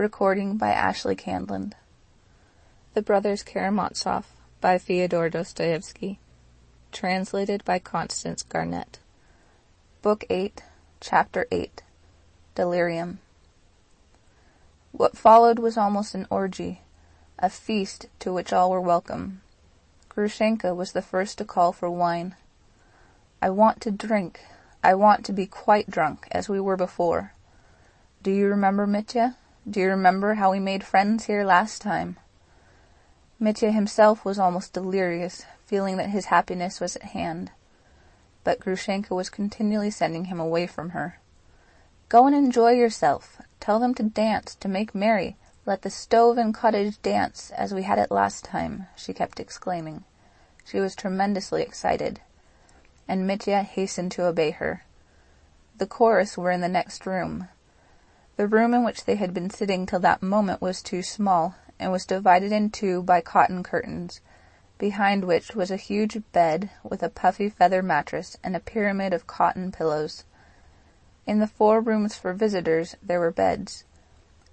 Recording by Ashley Candland. The Brothers Karamazov by Fyodor Dostoevsky. Translated by Constance Garnett. Book 8, Chapter 8. Delirium. What followed was almost an orgy, a feast to which all were welcome. Grushenka was the first to call for wine. "I want to drink. I want to be quite drunk, as we were before. Do you remember, Mitya? Do you remember how we made friends here last time?" Mitya himself was almost delirious, feeling that his happiness was at hand. But Grushenka was continually sending him away from her. "Go and enjoy yourself. Tell them to dance, to make merry. Let the stove and cottage dance as we had it last time," she kept exclaiming. She was tremendously excited, and Mitya hastened to obey her. The chorus were in the next room. The room in which they had been sitting till that moment was too small, and was divided in two by cotton curtains, behind which was a huge bed with a puffy feather mattress and a pyramid of cotton pillows. In the 4 rooms for visitors there were beds.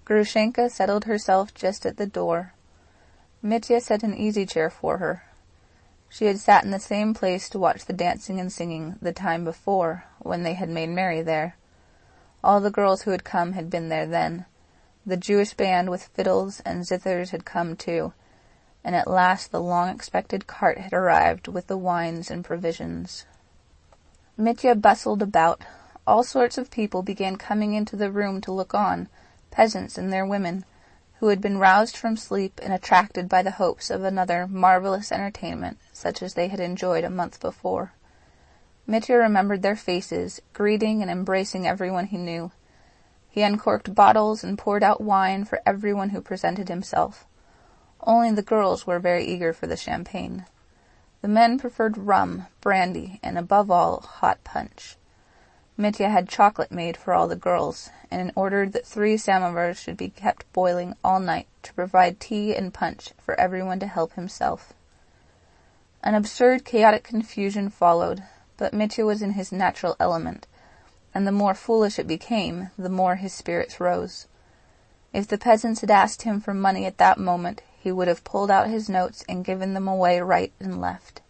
Grushenka settled herself just at the door. Mitya set an easy-chair for her. She had sat in the same place to watch the dancing and singing the time before, when they had made merry there. All the girls who had come had been there then. The Jewish band with fiddles and zithers had come too, and at last the long-expected cart had arrived with the wines and provisions. Mitya bustled about. All sorts of people began coming into the room to look on, peasants and their women, who had been roused from sleep and attracted by the hopes of another marvelous entertainment such as they had enjoyed a month before. Mitya remembered their faces, greeting and embracing everyone he knew. He uncorked bottles and poured out wine for everyone who presented himself. Only the girls were very eager for the champagne. The men preferred rum, brandy, and above all, hot punch. Mitya had chocolate made for all the girls, and ordered that 3 samovars should be kept boiling all night to provide tea and punch for everyone to help himself. An absurd, chaotic confusion followed, but Mitya was in his natural element, and the more foolish it became, the more his spirits rose. If the peasants had asked him for money at that moment, he would have pulled out his notes and given them away right and left.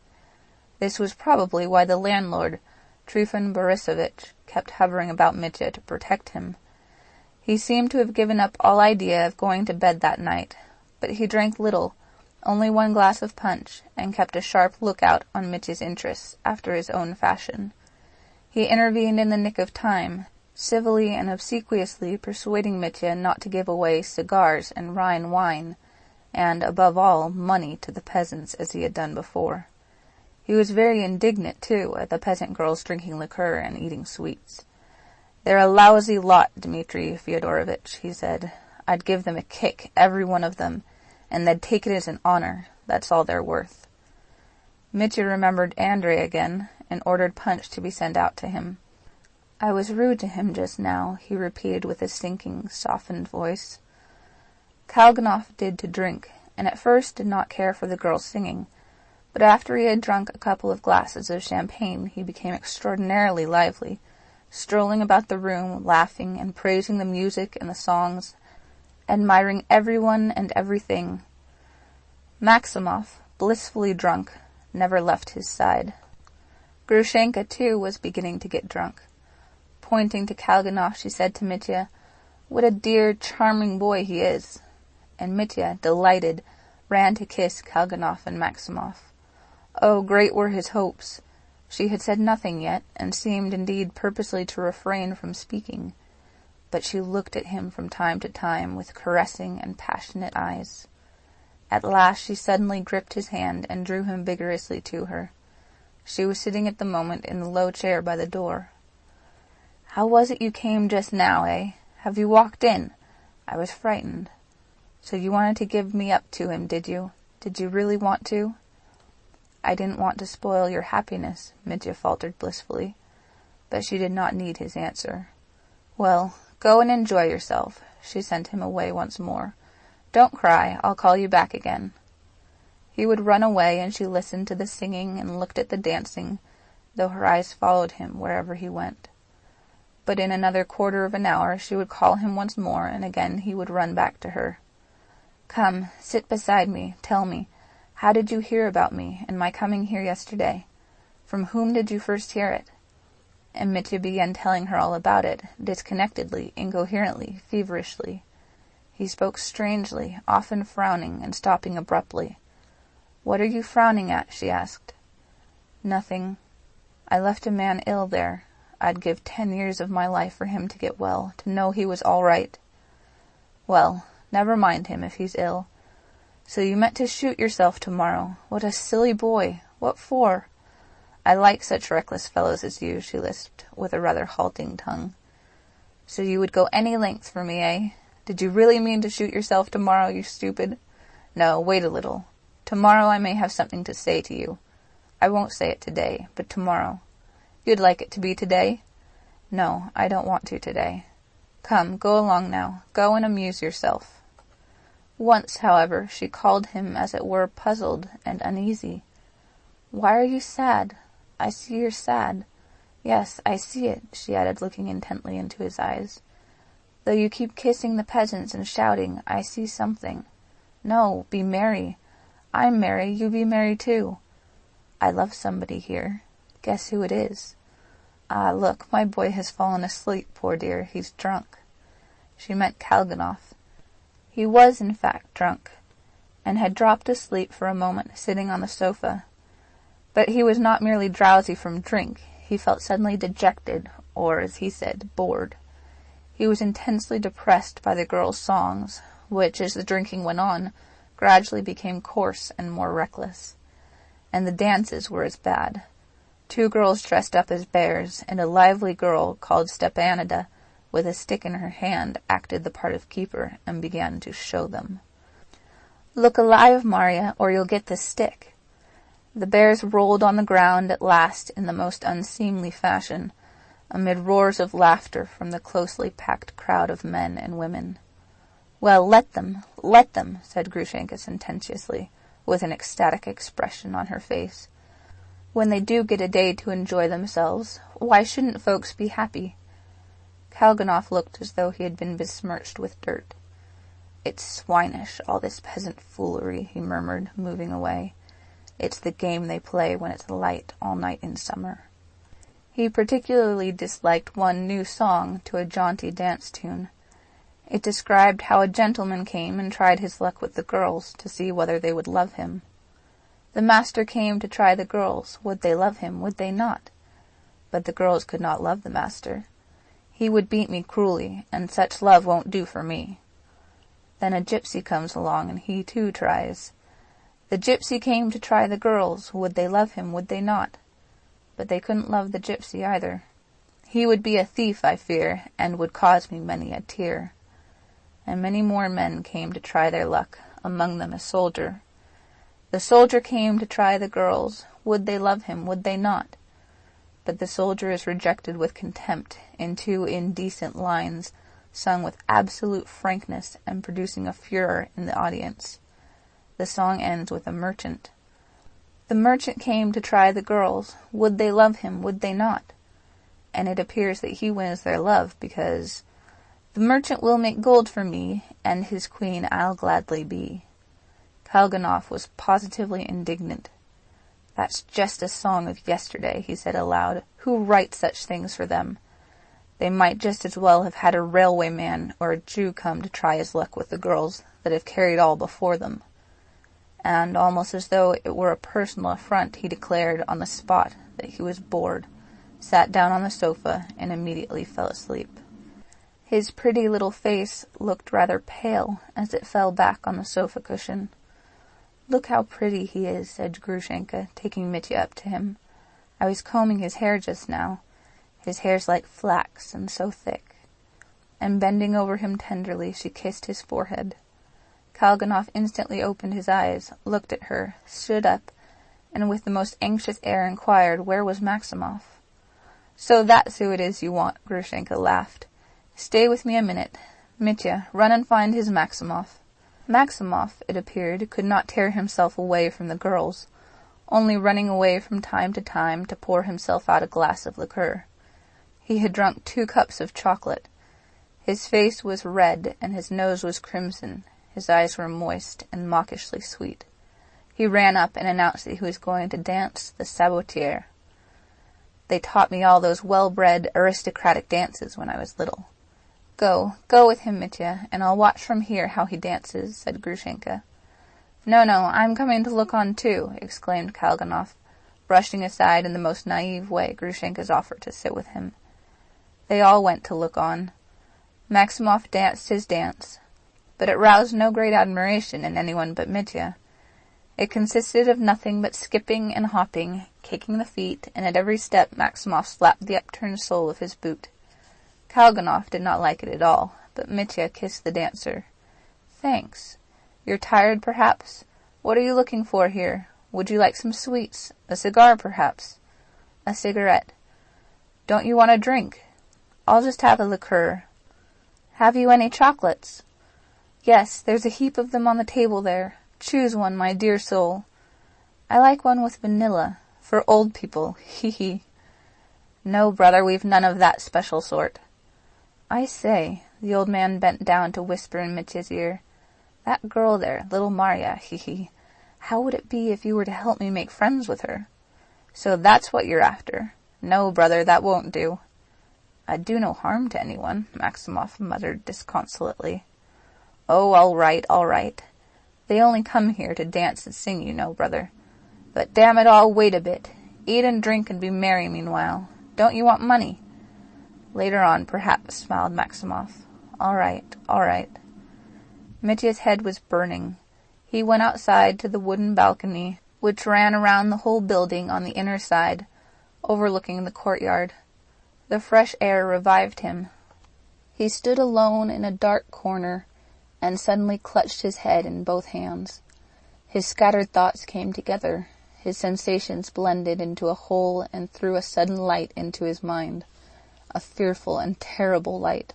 This was probably why the landlord, Trifon Borisovich, kept hovering about Mitya to protect him. He seemed to have given up all idea of going to bed that night, but he drank little, only 1 glass of punch, and kept a sharp lookout on Mitya's interests after his own fashion. He intervened in the nick of time, civilly and obsequiously persuading Mitya not to give away cigars and Rhine wine, and, above all, money to the peasants as he had done before. He was very indignant, too, at the peasant girls drinking liqueur and eating sweets. "They're a lousy lot, Dmitri Fyodorovitch," he said. "I'd give them a kick, every one of them, and they'd take it as an honor. That's all they're worth." Mitya remembered Andrei again, and ordered punch to be sent out to him. "I was rude to him just now," he repeated with a sinking, softened voice. Kalganov did to drink, and at first did not care for the girls singing, but after he had drunk a couple of glasses of champagne he became extraordinarily lively, strolling about the room, laughing and praising the music and the songs, admiring everyone and everything. Maximov, blissfully drunk, never left his side. Grushenka, too, was beginning to get drunk. Pointing to Kalganov, she said to Mitya, "What a dear, charming boy he is!" And Mitya, delighted, ran to kiss Kalganov and Maximov. Oh, great were his hopes! She had said nothing yet, and seemed indeed purposely to refrain from speaking, but she looked at him from time to time with caressing and passionate eyes. At last she suddenly gripped his hand and drew him vigorously to her. She was sitting at the moment in the low chair by the door. "How was it you came just now, eh? Have you walked in? I was frightened. So you wanted to give me up to him, did you? Did you really want to?" "I didn't want to spoil your happiness," Mitya faltered blissfully, but she did not need his answer. "Well, go and enjoy yourself." She sent him away once more. "Don't cry, I'll call you back again." He would run away, and she listened to the singing and looked at the dancing, though her eyes followed him wherever he went. but in another quarter of an hour she would call him once more, and again he would run back to her. "Come, sit beside me. Tell me, how did you hear about me and my coming here yesterday? From whom did you first hear it?" And Mitya began telling her all about it, disconnectedly, incoherently, feverishly. He spoke strangely, often frowning and stopping abruptly. "What are you frowning at?" she asked. "Nothing. I left a man ill there. I'd give 10 years of my life for him to get well, to know he was all right." "Well, never mind him if he's ill. So you meant to shoot yourself tomorrow. What a silly boy! What for?" "I like such reckless fellows as you," she lisped, with a rather halting tongue. "So you would go any length for me, eh? Did you really mean to shoot yourself tomorrow, you stupid? No, wait a little. Tomorrow I may have something to say to you. I won't say it today, but tomorrow. You'd like it to be today?" "No, I don't want to today." "Come, go along now. Go and amuse yourself." Once, however, she called him as it were puzzled and uneasy. "Why are you sad? I see you're sad. Yes, I see it," she added, looking intently into his eyes. "Though you keep kissing the peasants and shouting, I see something. No, be merry. I'm merry, you be merry too. I love somebody here. Guess who it is. Ah, look, my boy has fallen asleep, poor dear. He's drunk." She meant Kalganov. He was, in fact, drunk, and had dropped asleep for a moment, sitting on the sofa. But he was not merely drowsy from drink. He felt suddenly dejected, or, as he said, bored. He was intensely depressed by the girls' songs, which, as the drinking went on, gradually became coarse and more reckless. And the dances were as bad. 2 girls dressed up as bears, and a lively girl called Stepanida, with a stick in her hand, acted the part of keeper and began to show them. "Look alive, Marya, or you'll get this stick." The bears rolled on the ground at last in the most unseemly fashion, amid roars of laughter from the closely packed crowd of men and women. "Well, let them, said Grushenka sententiously, with an ecstatic expression on her face. "When they do get a day to enjoy themselves, why shouldn't folks be happy?" Kalganov looked as though he had been besmirched with dirt. "It's swinish, all this peasant foolery," he murmured, moving away. "It's the game they play when it's light all night in summer." He particularly disliked one new song to a jaunty dance tune. It described how a gentleman came and tried his luck with the girls to see whether they would love him. The master came to try the girls. Would they love him? Would they not? But the girls could not love the master. He would beat me cruelly, and such love won't do for me. Then a gypsy comes along, and he too tries. The gypsy came to try the girls. Would they love him? Would they not? But they couldn't love the gypsy either. He would be a thief, I fear, and would cause me many a tear. And many more men came to try their luck, among them a soldier. The soldier came to try the girls. Would they love him? Would they not? But the soldier is rejected with contempt in 2 indecent lines, sung with absolute frankness and producing a furor in the audience. The song ends with a merchant. The merchant came to try the girls. Would they love him? Would they not? And it appears that he wins their love because "The merchant will make gold for me, and his queen I'll gladly be." Kalganov was positively indignant. "That's just a song of yesterday," he said aloud. "Who writes such things for them? They might just as well have had a railwayman or a Jew come to try his luck with the girls that have carried all before them." And, almost as though it were a personal affront, he declared on the spot that he was bored, sat down on the sofa, and immediately fell asleep. His pretty little face looked rather pale as it fell back on the sofa cushion. "Look how pretty he is," said Grushenka, taking Mitya up to him. "I was combing his hair just now. His hair's like flax and so thick." And bending over him tenderly, she kissed his forehead. Kalganov instantly opened his eyes, looked at her, stood up, and with the most anxious air inquired where was Maximov. "So that's who it is you want," Grushenka laughed. "Stay with me a minute. Mitya, run and find his Maximov." Maximov, it appeared, could not tear himself away from the girls, only running away from time to pour himself out a glass of liqueur. He had drunk 2 cups of chocolate. His face was red, and his nose was crimson. His eyes were moist and mawkishly sweet. He ran up and announced that he was going to dance the sabotiere. They taught me all those well-bred, aristocratic dances when I was little. Go with him, Mitya, and I'll watch from here how he dances, said Grushenka. No, I'm coming to look on too, exclaimed Kalganov, brushing aside in the most naive way Grushenka's offer to sit with him. They all went to look on. Maximov danced his dance, but it roused no great admiration in anyone but Mitya. It consisted of nothing but skipping and hopping, kicking the feet, and at every step Maximov slapped the upturned sole of his boot. Kalganov did not like it at all, but Mitya kissed the dancer. Thanks. You're tired, perhaps? What are you looking for here? Would you like some sweets? A cigar, perhaps? A cigarette. Don't you want a drink? I'll just have a liqueur. Have you any chocolates? Yes, there's a heap of them on the table there. Choose one, my dear soul. I like one with vanilla. For old people. Hee. No, brother, we've none of that special sort. I say, the old man bent down to whisper in Mitya's ear. That girl there, little Marya, hee. How would it be if you were to help me make friends with her? So that's what you're after. No, brother, that won't do. I'd do no harm to anyone, Maximov muttered disconsolately. Oh, all right. They only come here to dance and sing, you know, brother. But damn it all, wait a bit. Eat and drink and be merry meanwhile. Don't you want money? Later on, perhaps, smiled Maximov. All right. Mitya's head was burning. He went outside to the wooden balcony, which ran around the whole building on the inner side, overlooking the courtyard. The fresh air revived him. He stood alone in a dark corner, and suddenly clutched his head in both hands. His scattered thoughts came together. His sensations blended into a whole and threw a sudden light into his mind, a fearful and terrible light.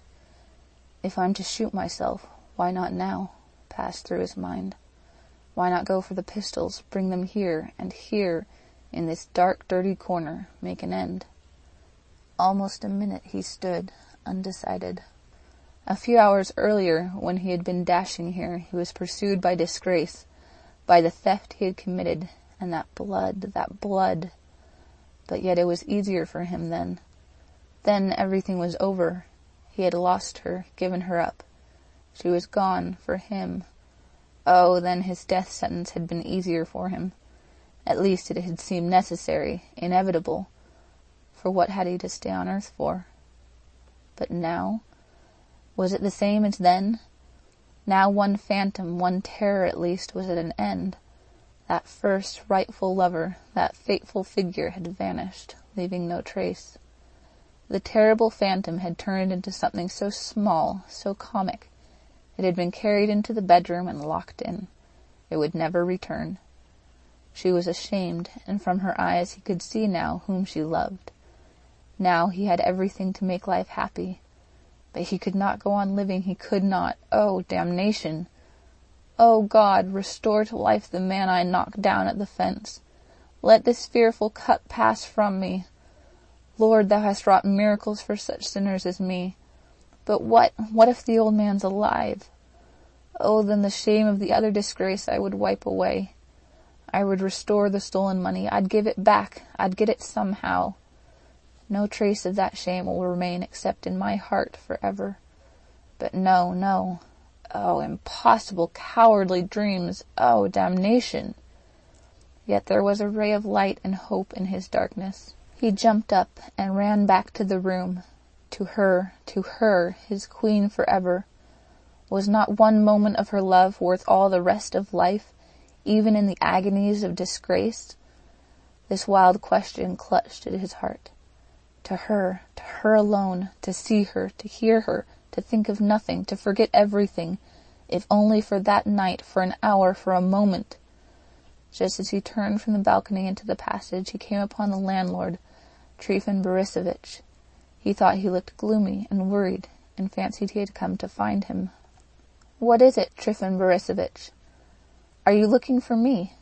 If I'm to shoot myself, why not now? Passed through his mind. Why not go for the pistols, bring them here, and here, in this dark, dirty corner, make an end? Almost a minute he stood, undecided. A few hours earlier, when he had been dashing here, he was pursued by disgrace, by the theft he had committed, and that blood. But yet it was easier for him then. Then everything was over. He had lost her, given her up. She was gone, for him. Oh, then his death sentence had been easier for him. At least it had seemed necessary, inevitable. For what had he to stay on earth for? But now? Was it the same as then? Now one phantom, one terror at least, was at an end. That first rightful lover, that fateful figure had vanished, leaving no trace. The terrible phantom had turned into something so small, so comic. It had been carried into the bedroom and locked in. It would never return. She was ashamed, and from her eyes he could see now whom she loved. Now he had everything to make life happy. But he could not go on living, he could not. Oh, damnation! Oh, God, restore to life the man I knocked down at the fence. Let this fearful cup pass from me. Lord, thou hast wrought miracles for such sinners as me. But what if the old man's alive? Oh, then the shame of the other disgrace I would wipe away. I would restore the stolen money. I'd give it back. I'd get it somehow. No trace of that shame will remain except in my heart forever. But no. Oh, impossible, cowardly dreams. Oh, damnation! Yet there was a ray of light and hope in his darkness. He jumped up and ran back to the room. To her, his queen forever. Was not one moment of her love worth all the rest of life, even in the agonies of disgrace? This wild question clutched at his heart. To her alone, to see her, to hear her, to think of nothing, to forget everything, if only for that night, for an hour, for a moment. Just as he turned from the balcony into the passage, he came upon the landlord, Trifon Borissovich. He thought he looked gloomy and worried, and fancied he had come to find him. "What is it, Trifon Borissovich? Are you looking for me?"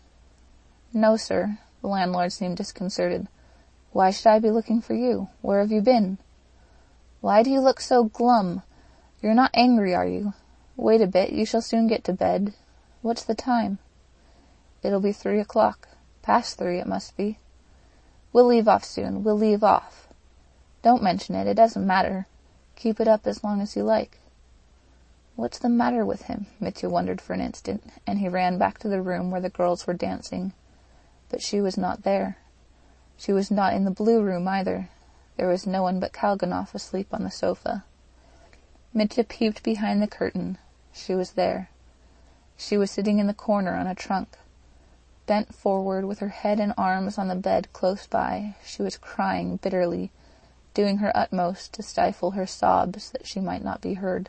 "No, sir." The landlord seemed disconcerted. "Why should I be looking for you? Where have you been?" Why do you look so glum? You're not angry, are you? Wait a bit, you shall soon get to bed. What's the time? It'll be 3 o'clock. Past 3 it must be. We'll leave off soon. We'll leave off. Don't mention it. It doesn't matter. Keep it up as long as you like. What's the matter with him? Mitya wondered for an instant, and he ran back to the room where the girls were dancing. But she was not there. She was not in the blue room either. There was no one but Kalganov asleep on the sofa. Mitya peeped behind the curtain. She was there. She was sitting in the corner on a trunk. Bent forward with her head and arms on the bed close by, she was crying bitterly, doing her utmost to stifle her sobs that she might not be heard.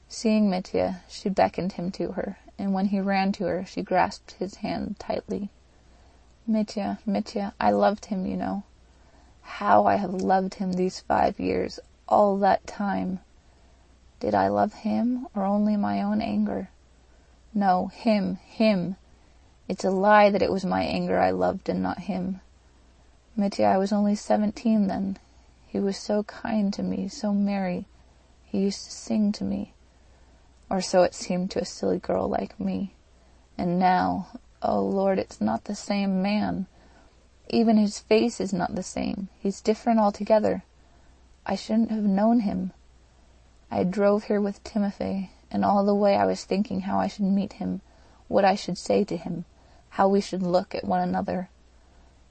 Seeing Mitya, she beckoned him to her, and when he ran to her, she grasped his hand tightly. Mitya, Mitya, I loved him, you know. How I have loved him these 5 years, all that time. Did I love him, or only my own anger? No, him. It's a lie that it was my anger I loved and not him. Mitya, I was only 17 then. He was so kind to me, so merry. He used to sing to me. Or so it seemed to a silly girl like me. And now, oh Lord, it's not the same man. Even his face is not the same. He's different altogether. I shouldn't have known him. I drove here with Timofey, and all the way I was thinking how I should meet him, what I should say to him, how we should look at one another.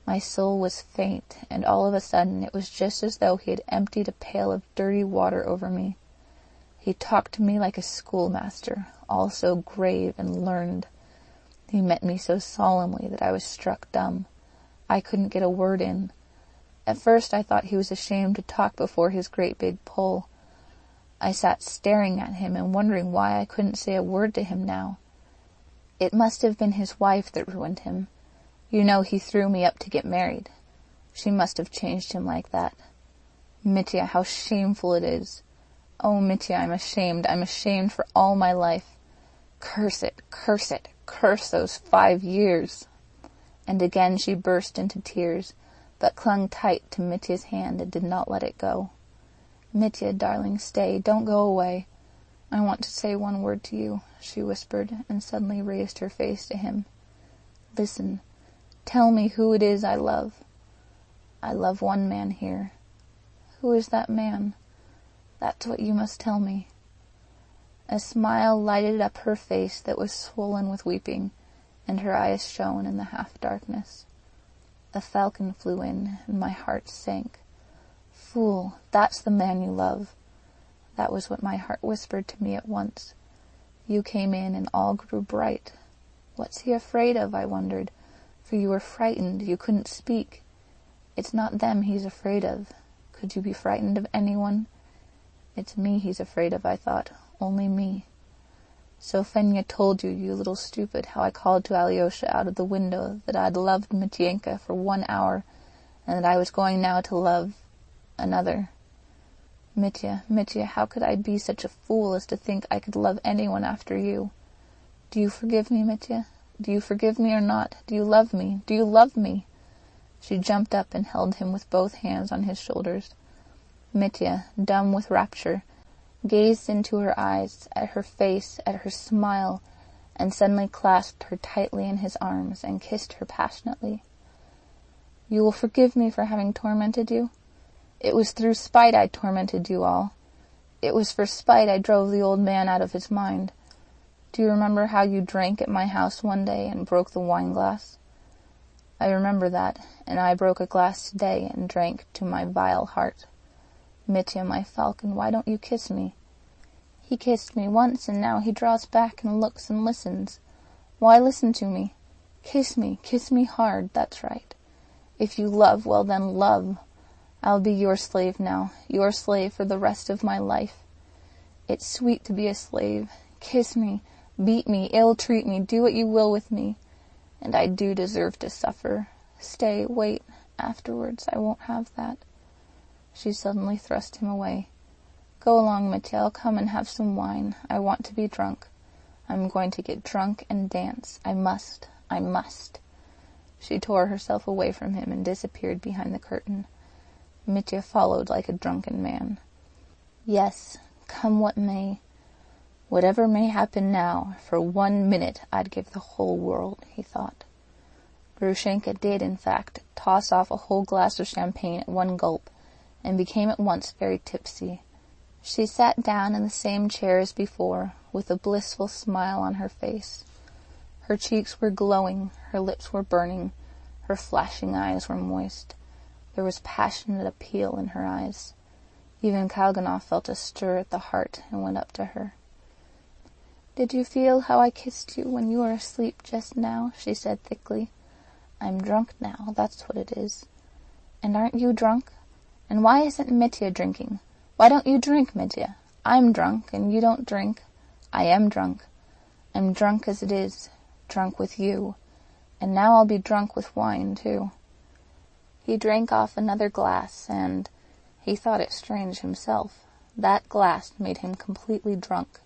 My soul was faint, and all of a sudden it was just as though he had emptied a pail of dirty water over me. He talked to me like a schoolmaster, all so grave and learned. He met me so solemnly that I was struck dumb. I couldn't get a word in. At first I thought he was ashamed to talk before his great big Pole. I sat staring at him and wondering why I couldn't say a word to him now. It must have been his wife that ruined him. You know he threw me up to get married. She must have changed him like that. Mitya, how shameful it is. Oh, Mitya, I'm ashamed for all my life. Curse it, curse those 5 years. And again she burst into tears, but clung tight to Mitya's hand and did not let it go. Mitya, darling, stay, don't go away. I want to say one word to you, she whispered, and suddenly raised her face to him. Listen, tell me who it is I love. I love one man here. Who is that man? That's what you must tell me. A smile lighted up her face that was swollen with weeping, and her eyes shone in the half-darkness. A falcon flew in, and my heart sank. Fool, that's the man you love. That was what my heart whispered to me at once. You came in, and all grew bright. What's he afraid of, I wondered, for you were frightened, you couldn't speak. It's not them he's afraid of. Could you be frightened of anyone? It's me he's afraid of, I thought, only me. So Fenya told you, you little stupid, how I called to Alyosha out of the window that I'd loved Mityenka for 1 hour, and that I was going now to love another. Mitya, how could I be such a fool as to think I could love anyone after you? Do you forgive me, Mitya? Do you forgive me or not? Do you love me? Do you love me? She jumped up and held him with both hands on his shoulders. Mitya, dumb with rapture, gazed into her eyes, at her face, at her smile, and suddenly clasped her tightly in his arms and kissed her passionately. You will forgive me for having tormented you? It was through spite I tormented you all. It was for spite I drove the old man out of his mind. Do you remember how you drank at my house one day and broke the wine-glass? I remember that, and I broke a glass today and drank to my vile heart. Mitya, my falcon, why don't you kiss me? He kissed me once, and now he draws back and looks and listens. Why listen to me? Kiss me hard, that's right. If you love, well then love. I'll be your slave now, your slave for the rest of my life. It's sweet to be a slave. Kiss me, beat me, ill-treat me, do what you will with me. And I do deserve to suffer. Stay, wait, afterwards I won't have that. She suddenly thrust him away. Go along, Mitya, I'll come and have some wine. I want to be drunk. I'm going to get drunk and dance. I must. She tore herself away from him and disappeared behind the curtain. Mitya followed like a drunken man. Yes, come what may. Whatever may happen now, for 1 minute I'd give the whole world, he thought. Grushenka did, in fact, toss off a whole glass of champagne at one gulp, and became at once very tipsy. She sat down in the same chair as before, with a blissful smile on her face. Her cheeks were glowing, her lips were burning, her flashing eyes were moist. There was passionate appeal in her eyes. Even Kalganov felt a stir at the heart and went up to her. "Did you feel how I kissed you when you were asleep just now?" she said thickly. "I'm drunk now, that's what it is." "And aren't you drunk? And why isn't Mitya drinking? Why don't you drink, Mitya? I'm drunk, and you don't drink. I am drunk. I'm drunk as it is, drunk with you. And now I'll be drunk with wine, too." He drank off another glass, and he thought it strange himself. That glass made him completely drunk.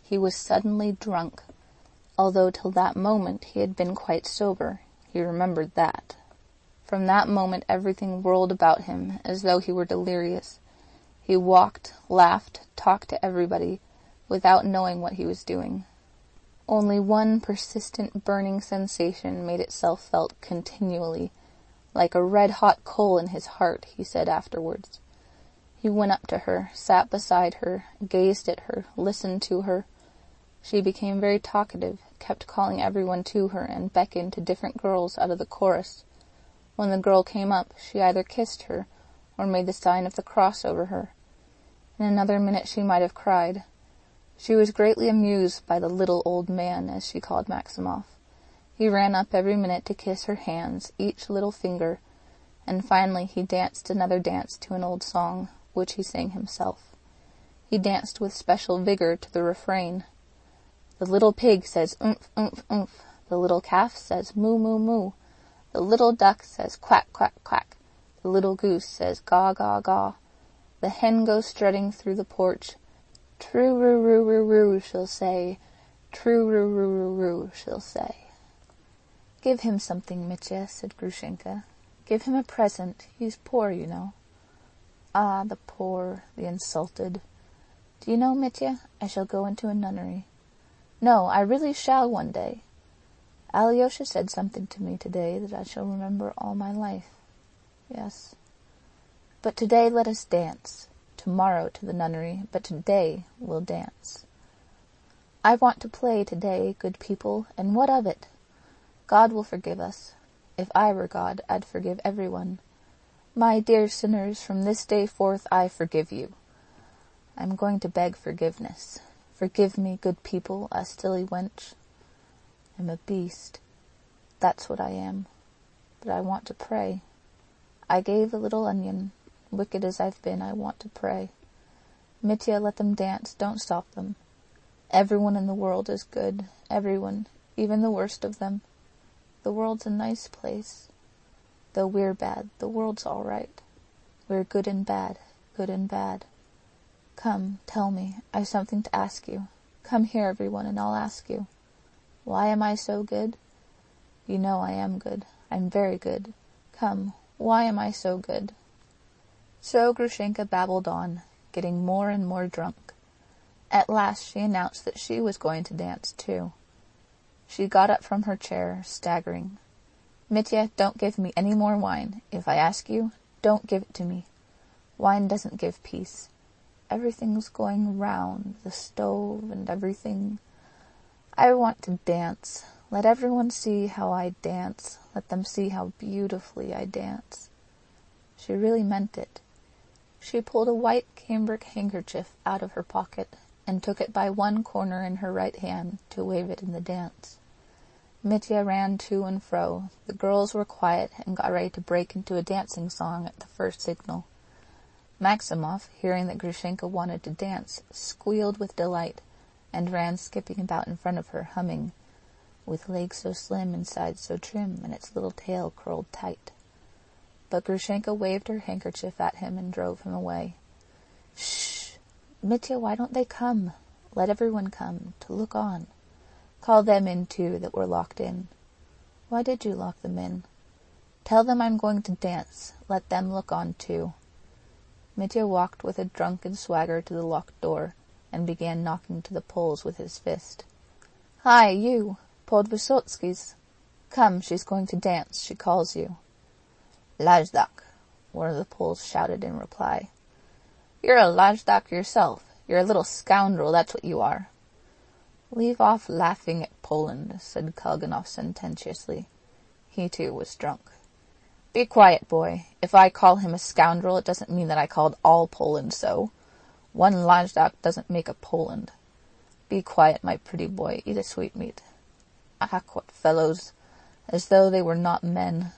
He was suddenly drunk, although till that moment he had been quite sober. He remembered that. From that moment everything whirled about him as though he were delirious. He walked, laughed, talked to everybody, without knowing what he was doing. Only one persistent burning sensation made itself felt continually, like a red-hot coal in his heart, he said afterwards. He went up to her, sat beside her, gazed at her, listened to her. She became very talkative, kept calling everyone to her, and beckoned to different girls out of the chorus. When the girl came up, she either kissed her or made the sign of the cross over her. In another minute she might have cried. She was greatly amused by the little old man, as she called Maximov. He ran up every minute to kiss her hands, each little finger, and finally he danced another dance to an old song, which he sang himself. He danced with special vigor to the refrain. The little pig says "Umph, umph, umph." The little calf says "Moo, moo, moo." The little duck says "Quack, quack, quack." The little goose says "Gaw, gaw, gaw." The hen goes strutting through the porch. "True-roo-roo-roo-roo," she'll say. "True-roo-roo-roo-roo," she'll say. "Give him something, Mitya," said Grushenka. "Give him a present. He's poor, you know." "Ah, the poor, the insulted. Do you know, Mitya, I shall go into a nunnery. No, I really shall one day. Alyosha said something to me today that I shall remember all my life. Yes. But today let us dance. Tomorrow to the nunnery, but today we'll dance. I want to play today, good people, and what of it? God will forgive us. If I were God, I'd forgive everyone. My dear sinners, from this day forth I forgive you. I'm going to beg forgiveness. Forgive me, good people, a silly wench. I'm a beast. That's what I am. But I want to pray. I gave the little onion. Wicked as I've been, I want to pray. Mitya, let them dance. Don't stop them. Everyone in the world is good. Everyone, even the worst of them. The world's a nice place. Though we're bad, the world's all right. We're good and bad, good and bad. Come, tell me. I've something to ask you. Come here, everyone, and I'll ask you. Why am I so good? You know I am good. I'm very good. Come, why am I so good? So Grushenka babbled on, getting more and more drunk. At last she announced that she was going to dance too. She got up from her chair, staggering. Mitya, don't give me any more wine. If I ask you, don't give it to me. Wine doesn't give peace. Everything's going round, the stove and everything. I want to dance. Let everyone see how I dance. Let them see how beautifully I dance. She really meant it. She pulled a white cambric handkerchief out of her pocket and took it by one corner in her right hand to wave it in the dance. Mitya ran to and fro. The girls were quiet and got ready to break into a dancing song at the first signal. Maximov, hearing that Grushenka wanted to dance, squealed with delight and ran skipping about in front of her, humming, "With legs so slim and sides so trim, and its little tail curled tight." But Grushenka waved her handkerchief at him and drove him away. "Shh! Mitya, why don't they come? Let everyone come, to look on. Call them in, too, that were locked in. Why did you lock them in? Tell them I'm going to dance. Let them look on, too. Mitya walked with a drunken swagger to the locked door, and began knocking to the poles with his fist. "Hi, you! Podvysotsky's! Come, she's going to dance. She calls you." "Lajdak," one of the Poles shouted in reply. "You're a lajdak yourself. You're a little scoundrel, that's what you are." "Leave off laughing at Poland," said Kalganov sententiously. He, too, was drunk. "Be quiet, boy. If I call him a scoundrel, it doesn't mean that I called all Poland so. One lajdak doesn't make a Poland. Be quiet, my pretty boy. Eat a sweetmeat." "Ah, what fellows! As though they were not men.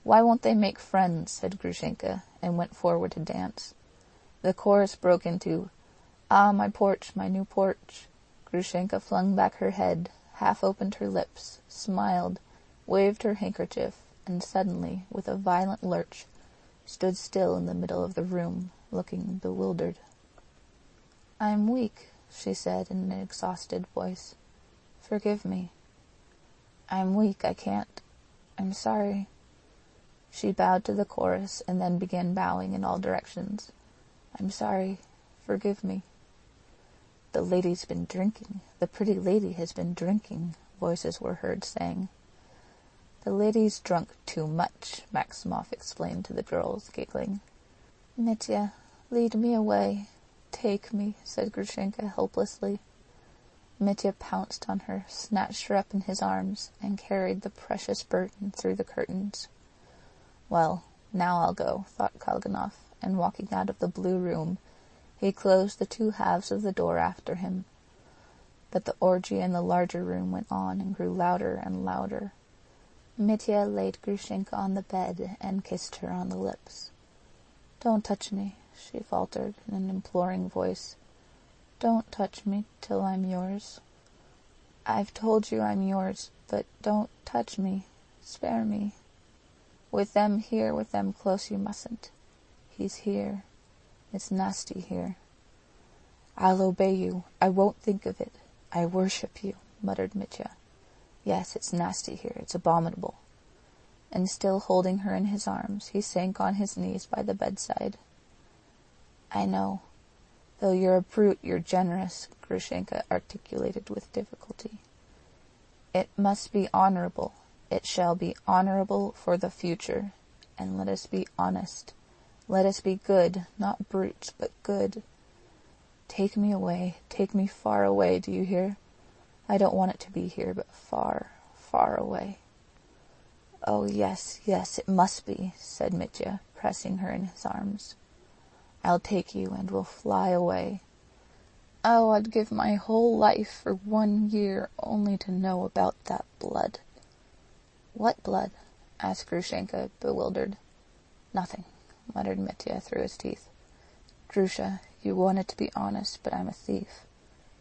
Why won't they make friends?" said Grushenka, and went forward to dance. The chorus broke into, "Ah, my porch, my new porch." Grushenka flung back her head, half opened her lips, smiled, waved her handkerchief, and suddenly, with a violent lurch, stood still in the middle of the room, looking bewildered. "I'm weak," she said in an exhausted voice. "Forgive me. I'm weak, I can't. I'm sorry." She bowed to the chorus and then began bowing in all directions. "I'm sorry. Forgive me." "The lady's been drinking. The pretty lady has been drinking," voices were heard saying. "The lady's drunk too much," Maximov explained to the girls, giggling. "Mitya, lead me away. Take me," said Grushenka helplessly. Mitya pounced on her, snatched her up in his arms, and carried the precious burden through the curtains. "Well, now I'll go," thought Kalganov, and walking out of the blue room, he closed the two halves of the door after him. But the orgy in the larger room went on and grew louder and louder. Mitya laid Grushenka on the bed and kissed her on the lips. "Don't touch me," she faltered in an imploring voice. "Don't touch me till I'm yours. I've told you I'm yours, but don't touch me. Spare me. With them here, with them close, you mustn't. He's here. It's nasty here." "I'll obey you. I won't think of it. I worship you," muttered Mitya. "Yes, it's nasty here. It's abominable." And still holding her in his arms, he sank on his knees by the bedside. "I know. Though you're a brute, you're generous," Grushenka articulated with difficulty. "It must be honorable. It shall be honorable for the future. And let us be honest. Let us be good, not brutes, but good. Take me away. Take me far away, do you hear? I don't want it to be here, but far, far away." "Oh, yes, yes, it must be," said Mitya, pressing her in his arms. "I'll take you, and we'll fly away. Oh, I'd give my whole life for 1 year only to know about that blood." "What blood?" asked Grushenka, bewildered. "Nothing," muttered Mitya through his teeth. "Grusha, you wanted to be honest, but I'm a thief.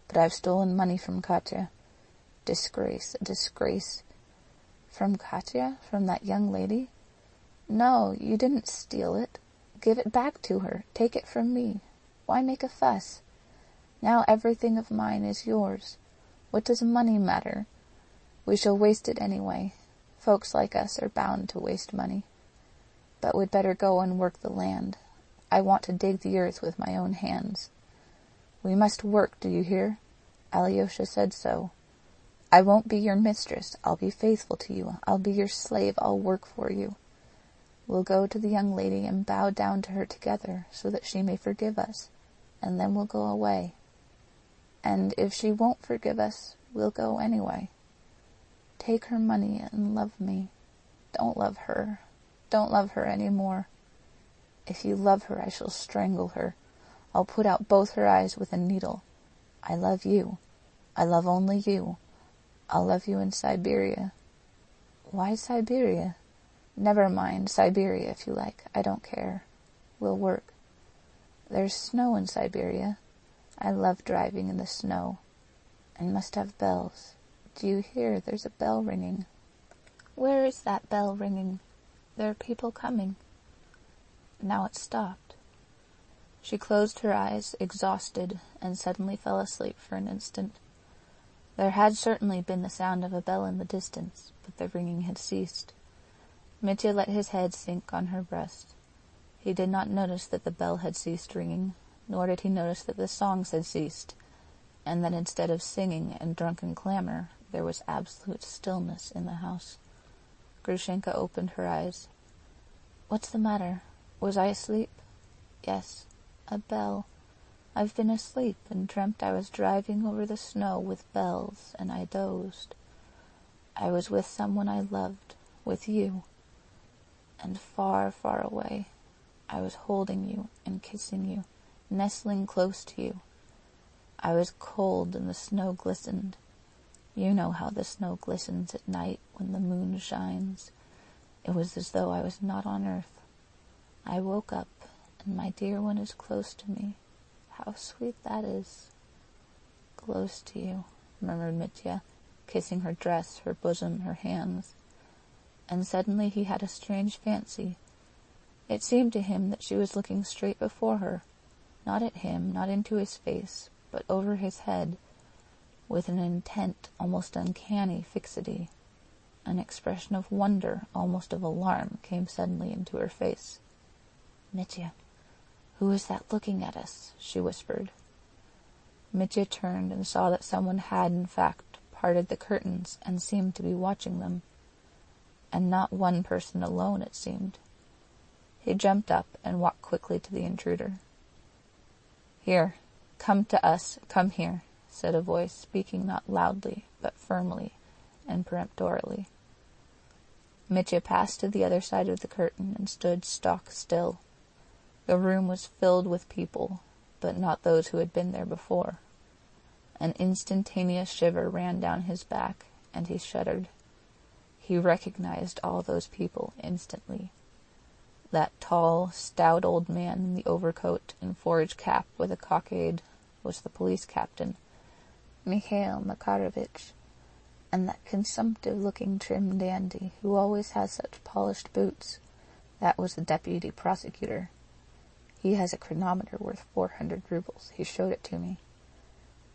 But I've stolen money from Katya. Disgrace, a disgrace." "From Katya? From that young lady?" "No, you didn't steal it. Give it back to her. Take it from me. Why make a fuss? Now everything of mine is yours. What does money matter? We shall waste it anyway. Folks like us are bound to waste money. But we'd better go and work the land. I want to dig the earth with my own hands. We must work, do you hear? Alyosha said so. I won't be your mistress. I'll be faithful to you. I'll be your slave. I'll work for you. We'll go to the young lady and bow down to her together so that she may forgive us, and then we'll go away. And if she won't forgive us, we'll go anyway. Take her money and love me. Don't love her. Don't love her any more. If you love her, I shall strangle her. I'll put out both her eyes with a needle. I love you. I love only you. I'll love you in Siberia." "Why Siberia?" "Never mind, Siberia if you like. I don't care. We'll work. There's snow in Siberia. I love driving in the snow. And must have bells. Do you hear? There's a bell ringing." "Where is that bell ringing? There are people coming." Now it stopped. She closed her eyes, exhausted, and suddenly fell asleep for an instant. There had certainly been the sound of a bell in the distance, but the ringing had ceased. Mitya let his head sink on her breast. He did not notice that the bell had ceased ringing, nor did he notice that the songs had ceased, and that instead of singing and drunken clamor, there was absolute stillness in the house. Grushenka opened her eyes. "What's the matter? Was I asleep?" "Yes, a bell. I've been asleep and dreamt I was driving over the snow with bells, and I dozed. I was with someone I loved, with you. And far, far away, I was holding you and kissing you, nestling close to you. I was cold and the snow glistened. You know how the snow glistens at night when the moon shines. It was as though I was not on earth. I woke up, and my dear one is close to me. How sweet that is." "Close to you," murmured Mitya, kissing her dress, her bosom, her hands. And suddenly he had a strange fancy. It seemed to him that she was looking straight before her, not at him, not into his face, but over his head, with an intent, almost uncanny fixity. An expression of wonder, almost of alarm, came suddenly into her face. "Mitya, who is that looking at us?" she whispered. Mitya turned and saw that someone had, in fact, parted the curtains and seemed to be watching them. And not one person alone, it seemed. He jumped up and walked quickly to the intruder. "Here, come to us, come here," said a voice, speaking not loudly, but firmly and peremptorily. Mitya passed to the other side of the curtain and stood stock still. The room was filled with people, but not those who had been there before. An instantaneous shiver ran down his back, and he shuddered. He recognized all those people instantly. That tall, stout old man in the overcoat and forage cap with a cockade was the police captain, Mikhail Makarovich, and that consumptive-looking trim dandy who always has such polished boots, that was the deputy prosecutor. He has a chronometer worth 400 rubles. He showed it to me.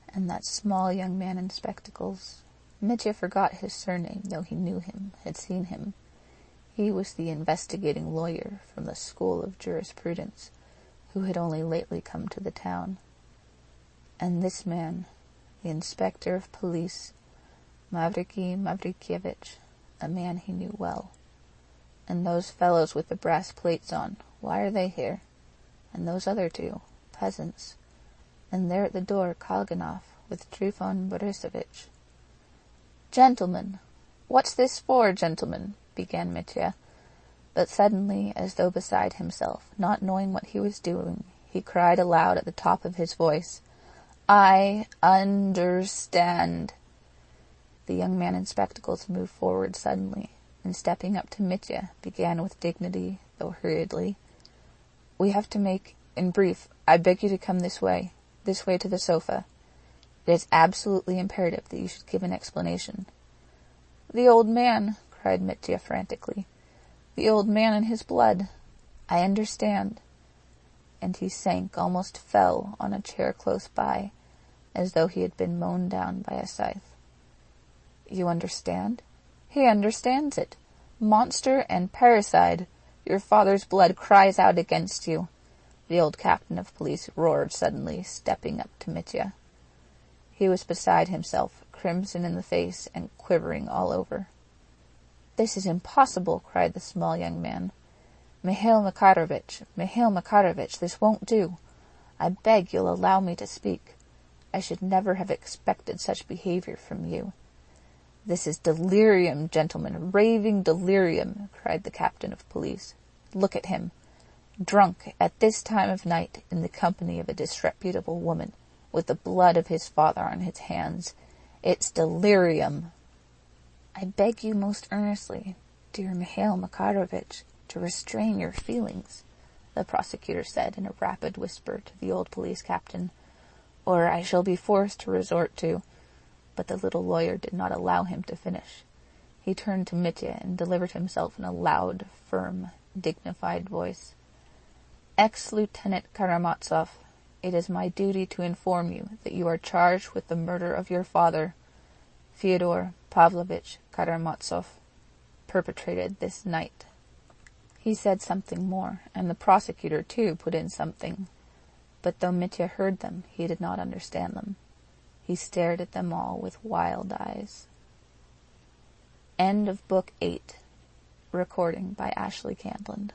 And that small young man in spectacles. Mitya forgot his surname, though he knew him, had seen him. He was the investigating lawyer from the School of Jurisprudence, who had only lately come to the town. And this man, the inspector of police, Mavriky Mavrikyevich, a man he knew well. And those fellows with the brass plates on, why are they here? And those other two, peasants. And there at the door Kalganov with Trifon Borisovich. "Gentlemen! What's this for, gentlemen?" began Mitya. But suddenly, as though beside himself, not knowing what he was doing, he cried aloud at the top of his voice, "I understand." The young man in spectacles moved forward suddenly, and stepping up to Mitya, began with dignity, though hurriedly, "We have to make, in brief, I beg you to come this way to the sofa. It is absolutely imperative that you should give an explanation." "The old man!" cried Mitya frantically. "The old man and his blood! I understand." And he sank, almost fell, on a chair close by, as though he had been mown down by a scythe. "You understand?" "He understands it. Monster and parricide! Your father's blood cries out against you," the old captain of police roared suddenly, stepping up to Mitya. He was beside himself, crimson in the face and quivering all over. "This is impossible," cried the small young man. "Mikhail Makarovich, this won't do. I beg you'll allow me to speak. I should never have expected such behavior from you." "This is delirium, gentlemen, raving delirium," cried the captain of police. "Look at him. Drunk at this time of night in the company of a disreputable woman, with the blood of his father on his hands. It's delirium." "I beg you most earnestly, dear Mikhail Makarovich, to restrain your feelings," the prosecutor said in a rapid whisper to the old police captain, "or I shall be forced to resort to—" But the little lawyer did not allow him to finish. He turned to Mitya and delivered himself in a loud, firm, dignified voice. "Ex-Lieutenant Karamazov, it is my duty to inform you that you are charged with the murder of your father, Fyodor Pavlovich Karamazov, perpetrated this night." He said something more, and the prosecutor, too, put in something. But though Mitya heard them, he did not understand them. He stared at them all with wild eyes. End of Book 8. Recording by Ashley Candland.